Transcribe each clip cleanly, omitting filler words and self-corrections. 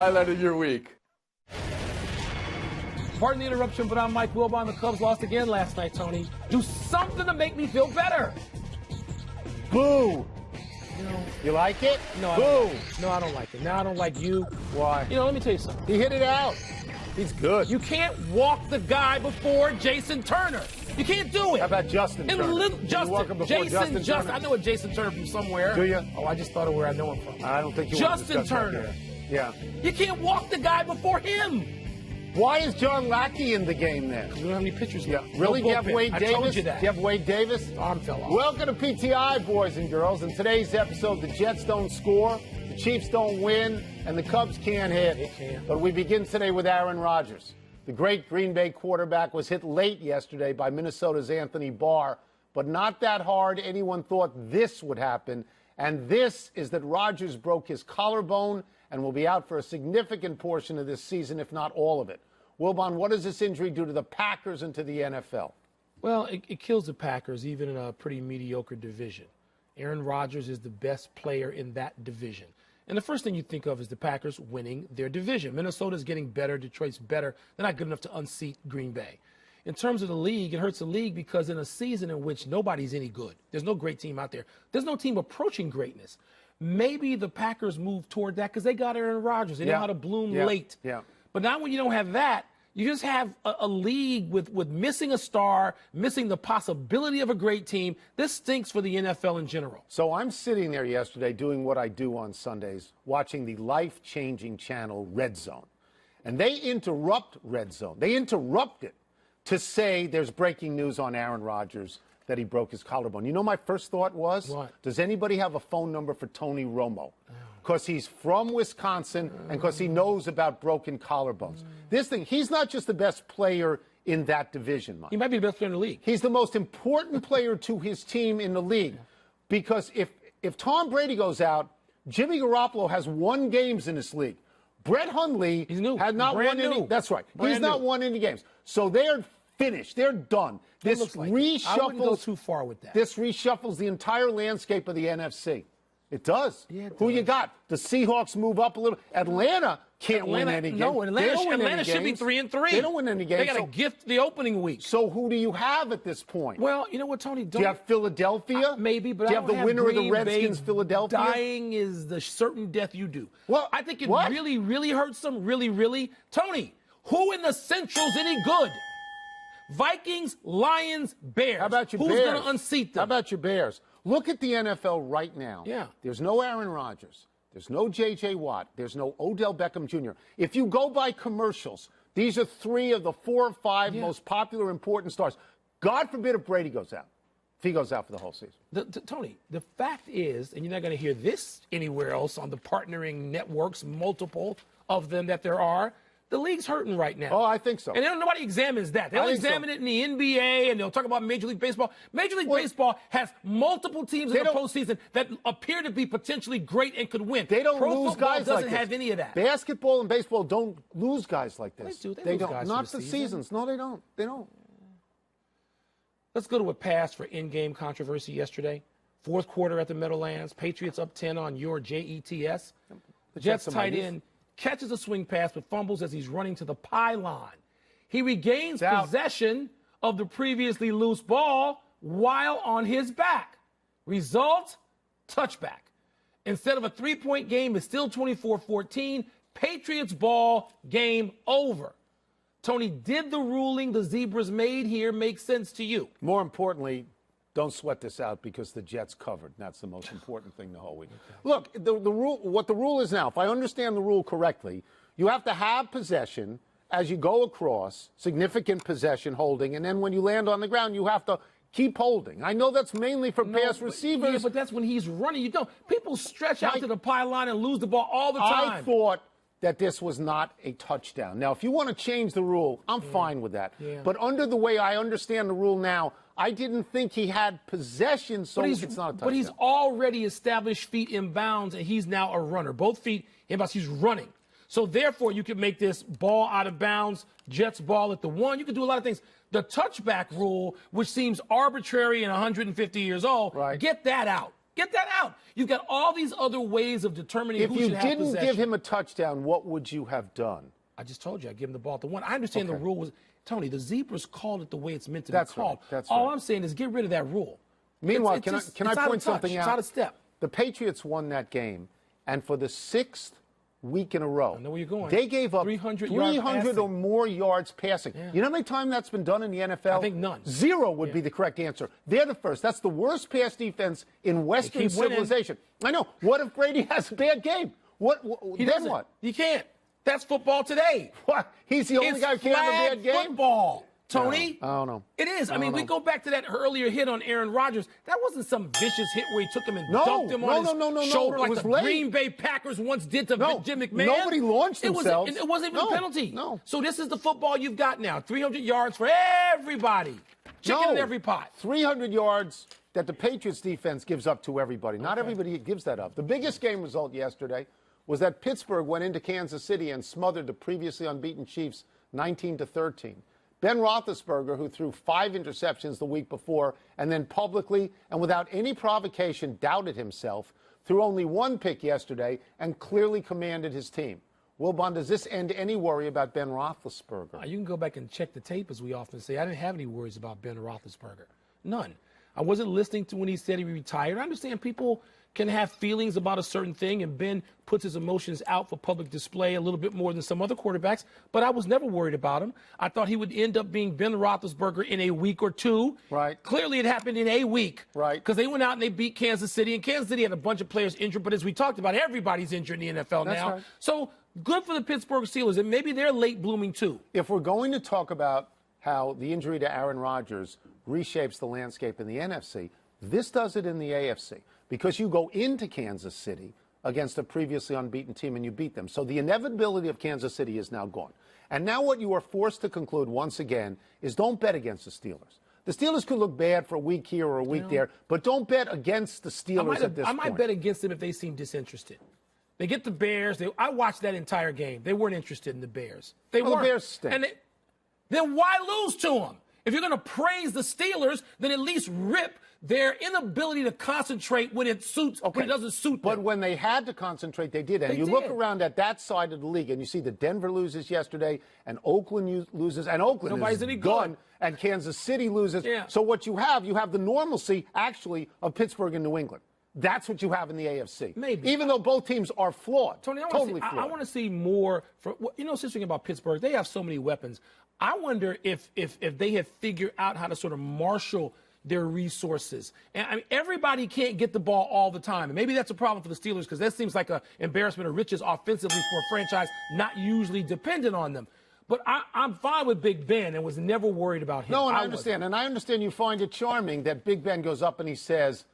Highlight of your week. Pardon the interruption, but I'm Mike Wilbon. The Cubs lost again last night, Tony. Do something to make me feel better. Boo. No. You like it? No, Boo. No, I don't like it. Now I don't like you. Why? Let me tell you something. He hit it out. He's good. You can't walk the guy before Jason Turner. You can't do it. How about Justin Turner? Jason. I know a Jason Turner from somewhere. Do you? Oh, I just thought of where I know him from. I don't think you Justin Turner. Yeah. You can't walk the guy before him. Why is John Lackey in the game then? We don't have any pitchers left. Really? No Do you have Wade Davis? I told you that. Do you have Wade Davis? Arm fell off. Welcome to PTI, boys and girls. In today's episode, the Jets don't score, the Chiefs don't win, and the Cubs can't hit. They can't. But we begin today with Aaron Rodgers. The great Green Bay quarterback was hit late yesterday by Minnesota's Anthony Barr, but not that hard. Anyone thought this would happen. And this is that Rodgers broke his collarbone and will be out for a significant portion of this season, if not all of it. Wilbon, what does this injury do to the Packers and to the NFL? Well, it kills the Packers, even in a pretty mediocre division. Aaron Rodgers is the best player in that division. And the first thing you think of is the Packers winning their division. Minnesota's getting better. Detroit's better. They're not good enough to unseat Green Bay. In terms of the league, it hurts the league because in a season in which nobody's any good, there's no great team out there. There's no team approaching greatness. Maybe the Packers move toward that because they got Aaron Rodgers. They know how to bloom late. Yeah. But now when you don't have that, you just have a league with missing a star, missing the possibility of a great team. This stinks for the NFL in general. So I'm sitting there yesterday doing what I do on Sundays, watching the life-changing channel Red Zone. And they interrupt Red Zone. They interrupt it to say there's breaking news on Aaron Rodgers that he broke his collarbone. You know, my first thought was, what? Does anybody have a phone number for Tony Romo? Because he's from Wisconsin and because he knows about broken collarbones. This thing, he's not just the best player in that division, Mike. He might be the best player in the league. He's the most important player to his team in the league. Because if Tom Brady goes out, Jimmy Garoppolo has won games in this league. Brett Hundley had not won any. That's right. He's not won any games. So they're finished. They're done. This reshuffles. I wouldn't go too far with that. This reshuffles the entire landscape of the NFC. It does. Yeah, it Who does. you got? The Seahawks move up a little. Atlanta can't win any games. No, Atlanta should be 3-3. They don't win any games. They got to gift the opening week. So who do you have at this point? Well, you know what, Tony? Do you have Philadelphia? Maybe, but do you I have don't the winner Green of the Redskins, Bay. Philadelphia? Dying is the certain death you do. Well, I think it really, really hurts them. Really, really. Tony, who in the Central's any good? Vikings, Lions, Bears. How about your Bears? Who's going to unseat them? How about your Bears? Look at the NFL right now. Yeah. There's no Aaron Rodgers. There's no J.J. Watt. There's no Odell Beckham Jr. If you go by commercials, these are three of the 4 or 5 most popular, important stars. God forbid if Brady goes out. If he goes out for the whole season. Tony, the fact is, and you're not going to hear this anywhere else on the partnering networks, multiple of them that there are, the league's hurting right now. Oh, I think so. And nobody examines that. They'll examine it in the NBA, and they'll talk about Major League Baseball. Major League Baseball has multiple teams in the postseason that appear to be potentially great and could win. They don't Pro lose football guys like doesn't this. have any of that. Basketball and baseball don't lose guys like this. They do. They lose don't. guys Not for the season. seasons. No, they don't. They don't. Let's go to a pass for in-game controversy yesterday. Fourth quarter at the Meadowlands. Patriots up 10 on your Jets. The Jets tight end catches a swing pass but fumbles as he's running to the pylon. He regains possession of the previously loose ball while on his back. Result, touchback. Instead of a 3-point game, it's still 24-14. Patriots ball, game over. Tony, did the ruling the Zebras made here make sense to you? More importantly, don't sweat this out because the Jets covered. That's the most important thing the whole week. Look, the rule. What the rule is now, if I understand the rule correctly, you have to have possession as you go across, significant possession holding, and then when you land on the ground, you have to keep holding. I know that's mainly for pass receivers. Yeah, but that's when he's running. You don't. People stretch out to the pylon and lose the ball all the time. I thought that this was not a touchdown. Now, if you want to change the rule, I'm fine with that. Yeah. But under the way I understand the rule now, I didn't think he had possession, so it's not a touchdown. But he's already established feet in bounds, and he's now a runner. Both feet in bounds. He's running. So, therefore, you can make this ball out of bounds, Jets ball at the 1. You can do a lot of things. The touchback rule, which seems arbitrary and 150 years old, get that out. Get that out. You've got all these other ways of determining if who you should have didn't possession. give him a touchdown, what would you have done? I just told you I'd give him the ball at the one. I understand the rule was, Tony, the Zebras called it the way it's meant to be called. Right. That's all right. I'm saying is get rid of that rule. Meanwhile, can I point something out? It's out of step. The Patriots won that game, and for the sixth week in a row, I know where you're going. They gave up 300 or more yards passing. Yeah. You know how many times that's been done in the NFL? I think none. 0 would be the correct answer. They're the first. That's the worst pass defense in Western civilization. I know. What if Brady has a bad game? Then what? You can't. That's football today. What? He's the only guy who can't have a bad game? Football. Tony? I don't know. It is. I mean, we go back to that earlier hit on Aaron Rodgers. That wasn't some vicious hit where he took him and dunked him on his shoulder like the Green Bay Packers once did to Jim McMahon. Nobody launched themselves. It wasn't even a penalty. No. So this is the football you've got now. 300 yards for everybody. Chicken in every pot. 300 yards that the Patriots defense gives up to everybody. Not everybody gives that up. The biggest game result yesterday was that Pittsburgh went into Kansas City and smothered the previously unbeaten Chiefs 19-13. Ben Roethlisberger, who threw 5 interceptions the week before and then publicly and without any provocation doubted himself, threw only 1 pick yesterday and clearly commanded his team. Wilbon, does this end any worry about Ben Roethlisberger? You can go back and check the tape, as we often say. I didn't have any worries about Ben Roethlisberger. None. I wasn't listening to when he said he retired. I understand people can have feelings about a certain thing, and Ben puts his emotions out for public display a little bit more than some other quarterbacks, but I was never worried about him. I thought he would end up being Ben Roethlisberger in a week or two. Right. Clearly it happened in a week. Right. Because they went out and they beat Kansas City, and Kansas City had a bunch of players injured, but as we talked about, everybody's injured in the NFL now. Right. So good for the Pittsburgh Steelers, and maybe they're late blooming too. If we're going to talk about how the injury to Aaron Rodgers reshapes the landscape in the NFC, this does it in the AFC. Because you go into Kansas City against a previously unbeaten team and you beat them. So the inevitability of Kansas City is now gone. And now what you are forced to conclude once again is don't bet against the Steelers. The Steelers could look bad for a week here or a week there, but don't bet against the Steelers at this point. I might bet against them if they seem disinterested. They get the Bears. I watched that entire game. They weren't interested in the Bears. They weren't. The Bears stink. And then why lose to them? If you're going to praise the Steelers, then at least rip their inability to concentrate when it suits, when it doesn't suit them. But when they had to concentrate, they did. And you look around at that side of the league, and you see that Denver loses yesterday, and Oakland loses, and Oakland Nobody's is any gone, good. and Kansas City loses. Yeah. So what you have the normalcy, actually, of Pittsburgh and New England. That's what you have in the AFC. Maybe. Even though both teams are flawed. Tony, flawed. I want to see more. It's interesting about Pittsburgh. They have so many weapons. I wonder if they have figured out how to sort of marshal their resources. And I mean, everybody can't get the ball all the time. And maybe that's a problem for the Steelers because that seems like an embarrassment of riches offensively for a franchise not usually dependent on them. But I'm fine with Big Ben and was never worried about him. No, and I understand. And I understand you find it charming that Big Ben goes up and he says,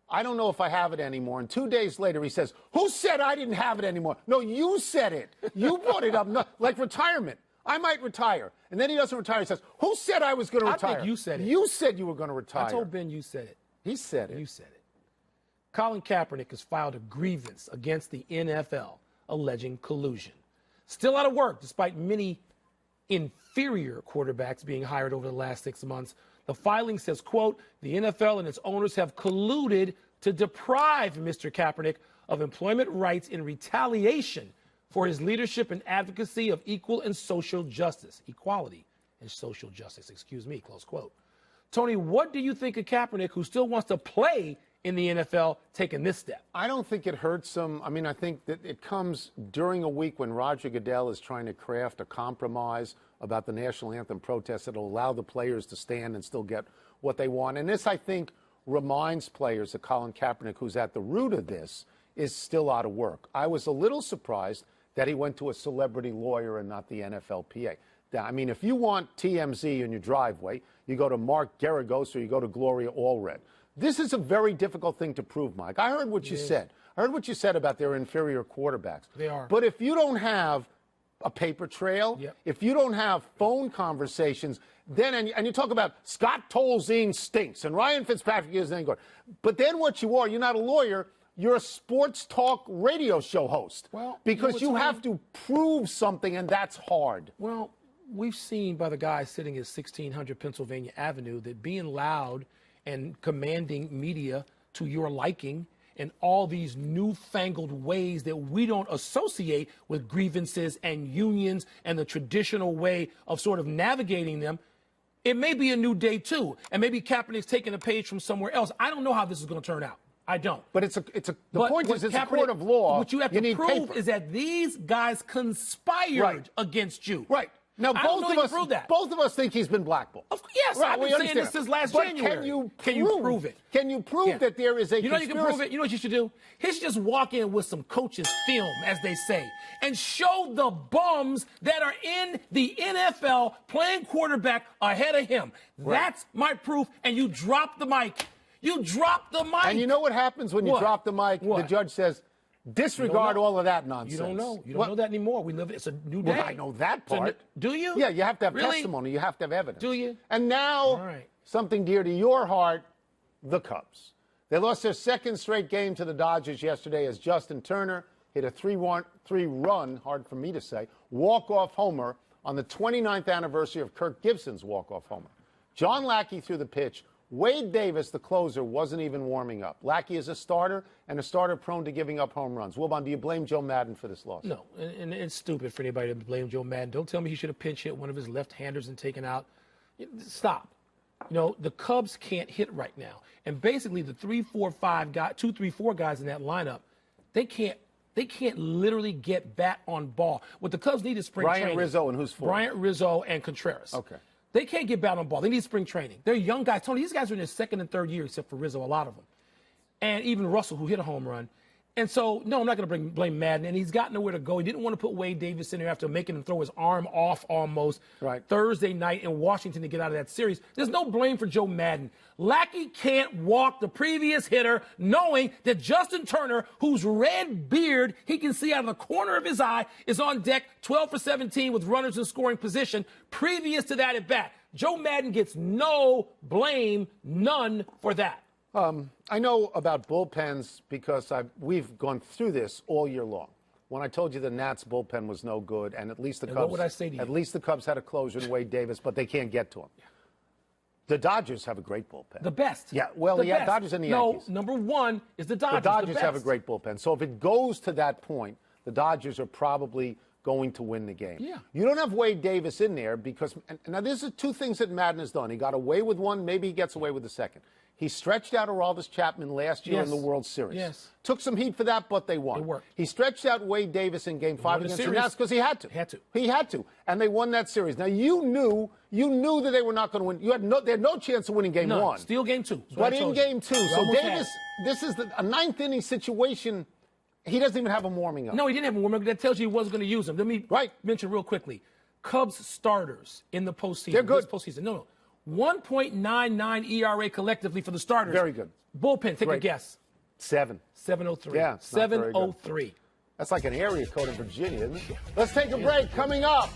I don't know if I have it anymore. And 2 days later, he says, who said I didn't have it anymore? No, you said it. You brought it up. No, like retirement. I might retire. And then he doesn't retire. He says, who said I was going to retire? I think you said it. You said you were going to retire. I told Ben you said it. He said it. You said it. Colin Kaepernick has filed a grievance against the NFL alleging collusion. Still out of work despite many inferior quarterbacks being hired over the last 6 months. The filing says, quote, the NFL and its owners have colluded to deprive Mr. Kaepernick of employment rights in retaliation for his leadership and advocacy of equality and social justice, close quote. Tony, what do you think of Kaepernick, who still wants to play in the NFL, taking this step? I don't think it hurts him. I mean, I think that it comes during a week when Roger Goodell is trying to craft a compromise about the national anthem protest that will allow the players to stand and still get what they want. And this, I think, reminds players that Colin Kaepernick, who's at the root of this, is still out of work. I was a little surprised that he went to a celebrity lawyer and not the NFLPA. I mean, if you want TMZ in your driveway, you go to Mark Garagos or you go to Gloria Allred. This is a very difficult thing to prove, Mike. I heard what you said. I heard what you said about their inferior quarterbacks. They are. But if you don't have a paper trail, if you don't have phone conversations, then, and you talk about Scott Tolzien stinks and Ryan Fitzpatrick isn't any good. But then what you are, you're not a lawyer. You're a sports talk radio show host. Well, because you have to prove something, and that's hard. Well, we've seen by the guy sitting at 1600 Pennsylvania Avenue that being loud and commanding media to your liking and all these newfangled ways that we don't associate with grievances and unions and the traditional way of sort of navigating them, it may be a new day too. And maybe Kaepernick's taking a page from somewhere else. I don't know how this is going to turn out. I don't. But the point is, it's a court of law. What you have to prove is that these guys conspired against you. Right. Now, both of us think he's been blackballed. Yes, I've been saying this since last January. Can you prove it? Can you prove that there is a conspiracy? You can prove it? You know what you should do? He should just walk in with some coaches' film, as they say, and show the bums that are in the NFL playing quarterback ahead of him. Right. That's my proof, and you drop the mic. You drop the mic. And you know what happens when you drop the mic? The judge says, disregard all of that nonsense. You don't know. You don't know that anymore. It's a new day. Well, I know that part. Do you? Yeah, you have to have testimony. You have to have evidence. Do you? And now, something dear to your heart, the Cubs. They lost their second straight game to the Dodgers yesterday as Justin Turner hit a three-run, hard for me to say, walk-off homer on the 29th anniversary of Kirk Gibson's walk-off homer. John Lackey threw the pitch. Wade Davis, the closer, wasn't even warming up. Lackey is a starter, and a starter prone to giving up home runs. Wilbon, do you blame Joe Madden for this loss? No, and it's stupid for anybody to blame Joe Madden. Don't tell me he should have pinch hit one of his left-handers and taken out. Stop. You know, the Cubs can't hit right now. And basically the 2, 3, 4 guys in that lineup, they can't literally get bat on ball. What the Cubs need is spring training. Bryant Rizzo and who's for? Bryant Rizzo and Contreras. Okay. They can't get bat on ball. They need spring training. They're young guys. Tony, these guys are in their second and third year, except for Rizzo, a lot of them. And even Russell, who hit a home run. And so, no, I'm not going to blame Madden. And he's got nowhere to go. He didn't want to put Wade Davis in there after making him throw his arm off almost Thursday night in Washington to get out of that series. There's no blame for Joe Madden. Lackey can't walk the previous hitter knowing that Justin Turner, whose red beard he can see out of the corner of his eye, is on deck 12 for 17 with runners in scoring position previous to that at bat. Joe Madden gets no blame, none for that. I know about bullpens because we've gone through this all year long. When I told you the Nats bullpen was no good, and at least the Cubs, what would I say to you? At least the Cubs had a closer in Wade Davis, but they can't get to him. The Dodgers have a great bullpen. The best. Yeah, well, the Dodgers and the Yankees. No, number one is the Dodgers. The Dodgers have a great bullpen. So if it goes to that point, the Dodgers are probably going to win the game. Yeah. You don't have Wade Davis in there because now these are two things that Madden has done. He got away with one, maybe he gets away with the second. He stretched out Aroldis Chapman last year in the World Series. Yes. Took some heat for that, but they won. It worked. He stretched out Wade Davis in Game 5 against the Nats because he had to. He had to. And they won that series. Now, you knew that they were not going to win. They had no chance of winning Game 1. Steal Game 2. But in Game 2. So Davis, this is a ninth-inning situation. He doesn't even have him warming up. No, he didn't have him warming up. That tells you he wasn't going to use him. Let me mention real quickly. Cubs starters in the postseason. They're good. This postseason. No. 1.99 ERA collectively for the starters. Very good. Bullpen, take a guess. 703. Yeah. 703. That's like an area code in Virginia, isn't it? Let's take a break. Coming up,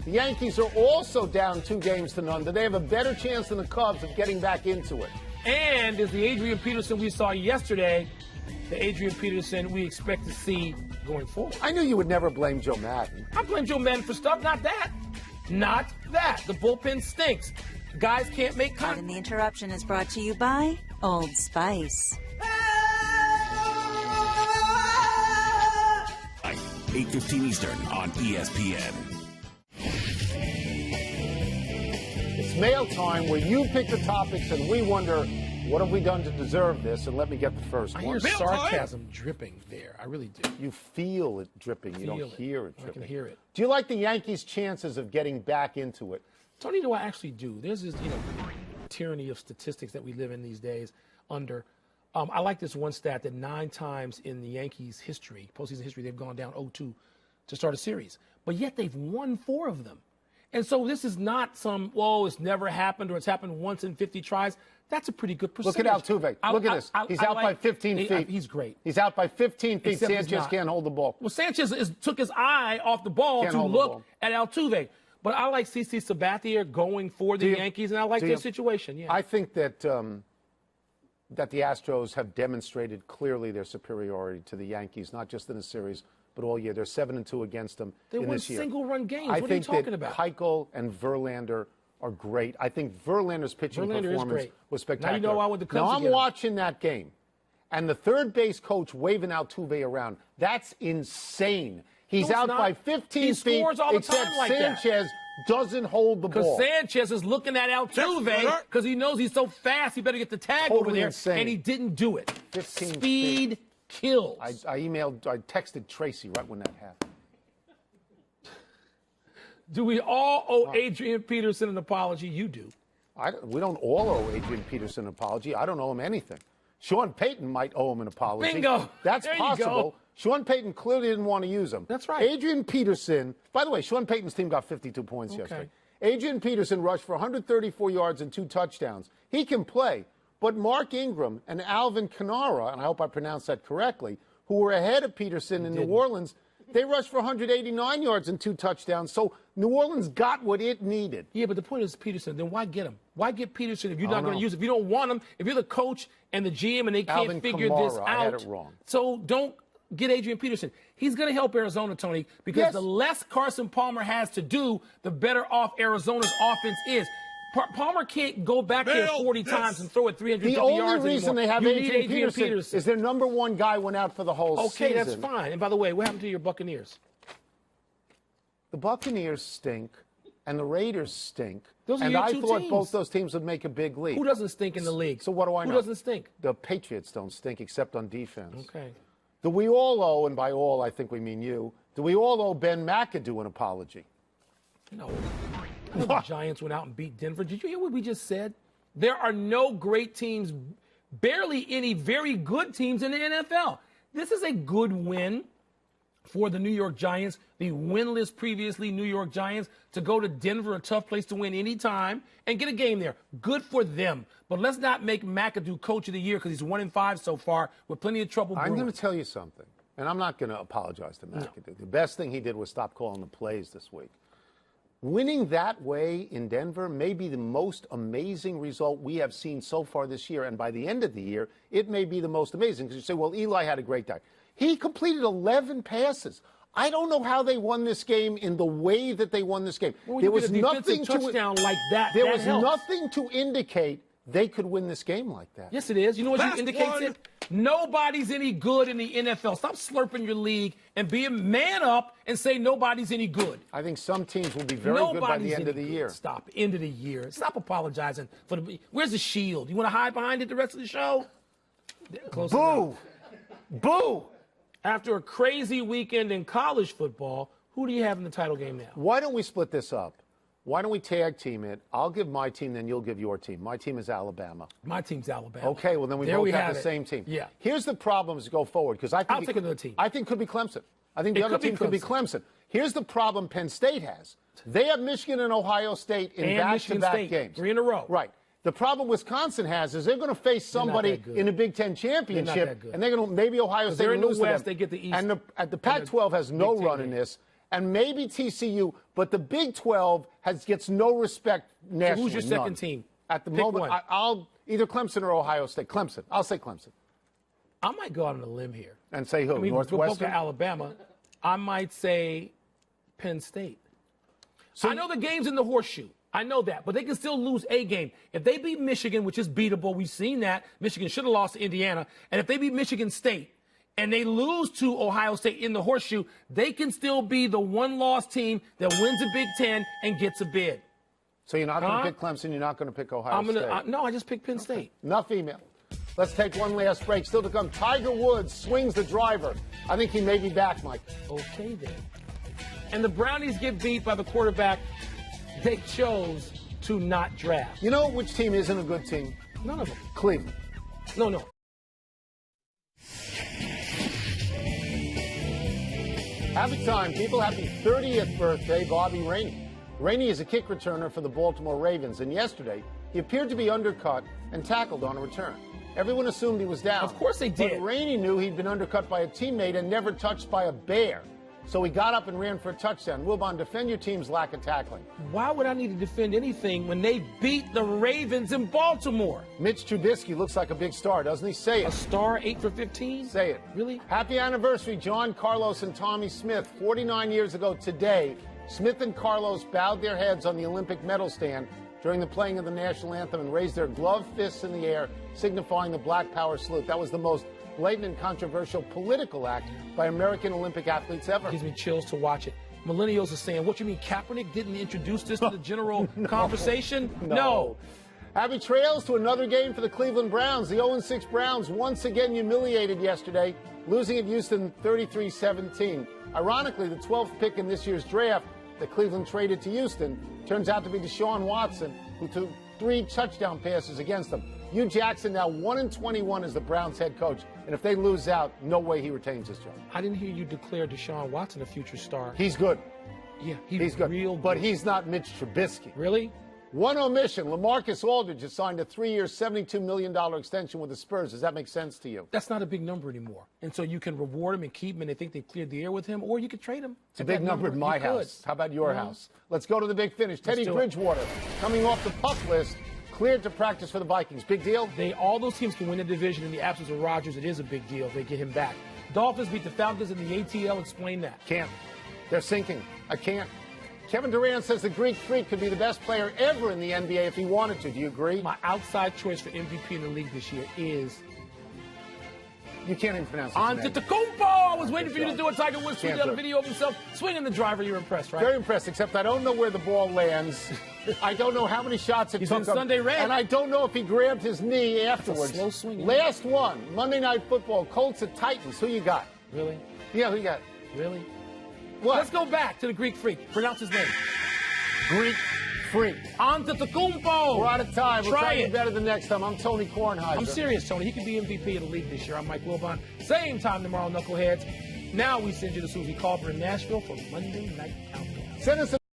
the Yankees are also down 2-0. Do they have a better chance than the Cubs of getting back into it? And is the Adrian Peterson we saw yesterday the Adrian Peterson we expect to see going forward? I knew you would never blame Joe Madden. I blame Joe Madden for stuff, not that. Not that. The bullpen stinks. Guys can't make contact. And the interruption is brought to you by Old Spice. 8:15 Eastern on ESPN. It's mail time where you pick the topics and we wonder, what have we done to deserve this? And let me get the first one. I hear sarcasm dripping there. I really do. You feel it dripping. You don't hear it dripping. I can hear it. Do you like the Yankees' chances of getting back into it? Tony, no, I actually do. There's this, tyranny of statistics that we live in these days under. I like this one stat that 9 times in the Yankees' history, postseason history, they've gone down 0-2 to start a series. But yet they've won 4 of them. And so this is not some, it's never happened or it's happened once in 50 tries. That's a pretty good percentage. Look at Altuve. Look at this. He's out by 15 feet. He's great. He's out by 15 feet. Except Sanchez can't hold the ball. Well, Sanchez took his eye off the ball to look at Altuve. But I like CC Sabathia going for the Yankees, and I like their situation. Yeah. I think that that the Astros have demonstrated clearly their superiority to the Yankees, not just in the series, but all year. They're 7-2 against them in this year. They won single-run games. What are you talking about? I think that Keuchel and Verlander are great. I think Verlander's pitching performance was spectacular. Now you know why with the Cubs I'm watching that game, and the third base coach waving Altuve around. That's insane. He's No, out not. by 15 He feet, scores all the except time like that. Sanchez doesn't hold the ball. Because Sanchez is looking at Altuve because he knows he's so fast, he better get the tag over there, insane. and he didn't do it. 15 Speed kills. I texted Tracy right when that happened. Do we all owe Adrian Peterson an apology? You do. We don't all owe Adrian Peterson an apology. I don't owe him anything. Sean Payton might owe him an apology. Bingo. That's There you possible. go. Sean Payton clearly didn't want to use him. That's right. Adrian Peterson, by the way, Sean Payton's team got 52 points yesterday. Adrian Peterson rushed for 134 yards and 2 touchdowns. He can play. But Mark Ingram and Alvin Kamara, and I hope I pronounced that correctly, who were ahead of Peterson in New Orleans, they rushed for 189 yards and 2 touchdowns. So New Orleans got what it needed. Yeah, but the point is Peterson. Then why get him? Why get Peterson if you're not going to use him? If you don't want him, if you're the coach and the GM and they can't Alvin figure Kamara, this out. I had it wrong. So don't get Adrian Peterson. He's going to help Arizona, Tony, because the less Carson Palmer has to do, the better off Arizona's offense is. Palmer can't go back there 40 times and throw it 350 yards The only reason anymore. they have you Adrian need Peterson is their number one guy went out for the whole season. Okay, that's fine. And by the way, what happened to your Buccaneers? The Buccaneers stink, and the Raiders stink. Those are and your I two thought teams. both those teams would make a big leap. Who doesn't stink in the league? So what do I know? Who doesn't stink? The Patriots don't stink except on defense. Okay. Do we all owe, and by all I think we mean you, do we all owe Ben McAdoo an apology? No. The Giants went out and beat Denver. Did you hear what we just said? There are no great teams, barely any very good teams in the NFL. This is a good win for the New York Giants, the winless previously New York Giants, to go to Denver, a tough place to win any time, and get a game there. Good for them. But let's not make McAdoo Coach of the Year because he's 1-5 so far with plenty of trouble brewing. I'm going to tell you something, and I'm not going to apologize to McAdoo. No. The best thing he did was stop calling the plays this week. Winning that way in Denver may be the most amazing result we have seen so far this year, and by the end of the year, it may be the most amazing because you say, well, Eli had a great day. He completed 11 passes. I don't know how they won this game in the way that they won this game. Well, there was nothing touchdown like that. There that was helps. nothing to indicate they could win this game like that. Yes, it is. You know what indicates it? Nobody's any good in the NFL. Stop slurping your league and be a man up and say nobody's any good. I think some teams will be very good by the end of the year. Stop. End of the year. Stop apologizing for the. Where's the shield? You want to hide behind it the rest of the show? Close Boo! Boo! After a crazy weekend in college football, who do you have in the title game now? Why don't we split this up? Why don't we tag team it? I'll give my team, then you'll give your team. My team is Alabama. My team's Alabama. Okay, well, then we both have the same team. Yeah. Here's the problem as we go forward, because I think I'll take another team. I think it could be Clemson. I think the other team could be Clemson. Here's the problem Penn State has. They have Michigan and Ohio State in back-to-back games. 3 in a row. Right. The problem Wisconsin has is they're going to face somebody in the Big Ten championship, and they're going to maybe Ohio State will lose to them. West, they get the East. And the Pac-12 has no run in this. And maybe TCU, but the Big 12 gets no respect nationally. So who's your second team? At the Pick moment, one. I'll either Clemson or Ohio State. Clemson. I'll say Clemson. I might go out on a limb here. And say who? I mean, Northwestern? both Alabama. I might say Penn State. So I know the game's in the horseshoe. I know that, but they can still lose a game. If they beat Michigan, which is beatable, we've seen that. Michigan should have lost to Indiana. And if they beat Michigan State, and they lose to Ohio State in the horseshoe, they can still be the one-loss team that wins the Big Ten and gets a bid. So you're not going to pick Clemson, you're not going to pick Ohio State? No, I just picked Penn State. Enough email. Let's take one last break. Still to come, Tiger Woods swings the driver. I think he may be back, Mike. Okay, then. And the Brownies get beat by the quarterback they chose to not draft. You know which team isn't a good team? None of them. Cleveland. No. Happy time, people. Happy 30th birthday, Bobby Rainey. Rainey is a kick returner for the Baltimore Ravens, and yesterday he appeared to be undercut and tackled on a return. Everyone assumed he was down. Of course they did. But Rainey knew he'd been undercut by a teammate and never touched by a bear. So he got up and ran for a touchdown. Wilbon, defend your team's lack of tackling. Why would I need to defend anything when they beat the Ravens in Baltimore? Mitch Trubisky looks like a big star, doesn't he? Say it. A star, 8 for 15? Say it. Really? Happy anniversary, John, Carlos, and Tommy Smith. 49 years ago today, Smith and Carlos bowed their heads on the Olympic medal stand during the playing of the national anthem and raised their gloved fists in the air, signifying the Black Power salute. That was the most blatant and controversial political act by American Olympic athletes ever. It gives me chills to watch it. Millennials are saying, what you mean Kaepernick didn't introduce this to the general conversation? No. Happy trails to another game for the Cleveland Browns. The 0-6 Browns once again humiliated yesterday, losing at Houston 33-17. Ironically, the 12th pick in this year's draft that Cleveland traded to Houston turns out to be Deshaun Watson, who took 3 touchdown passes against them. Hugh Jackson now 1-21 as the Browns head coach, and if they lose out, no way he retains his job. I didn't hear you declare Deshaun Watson a future star. He's good. Yeah, he's good. Real good. But he's not Mitch Trubisky. Really? One omission, LaMarcus Aldridge has signed a 3-year, $72 million extension with the Spurs. Does that make sense to you? That's not a big number anymore. And so you can reward him and keep him and they think they've cleared the air with him, or you could trade him. It's a big number in my house. How about your house? Let's go to the big finish. Teddy Bridgewater, coming off the PUP list, cleared to practice for the Vikings. Big deal? All those teams can win the division in the absence of Rodgers. It is a big deal if they get him back. Dolphins beat the Falcons in the ATL. Explain that. Can't. They're sinking. I can't. Kevin Durant says the Greek Freak could be the best player ever in the NBA if he wanted to. Do you agree? My outside choice for MVP in the league this year is... You can't even pronounce his name. Antetokounmpo! I was waiting for you to do it. Tiger Woods tweeted out a video of himself swinging the driver. You're impressed, right? Very impressed, except I don't know where the ball lands. I don't know how many shots it took in Sunday red. And I don't know if he grabbed his knee afterwards. Slow swing. Last one, Monday Night Football, Colts at Titans. Who you got? Really? Yeah, who you got? Really? What? Let's go back to the Greek Freak. Pronounce his name. Greek Freak. Antetokounmpo! We're out of time. We'll try to it. be better the next time. I'm Tony Kornheiser. I'm serious, Tony. He could be MVP of the league this year. I'm Mike Wilbon. Same time tomorrow, Knuckleheads. Now we send you to Susie Carver in Nashville for Monday Night Countdown. Send us a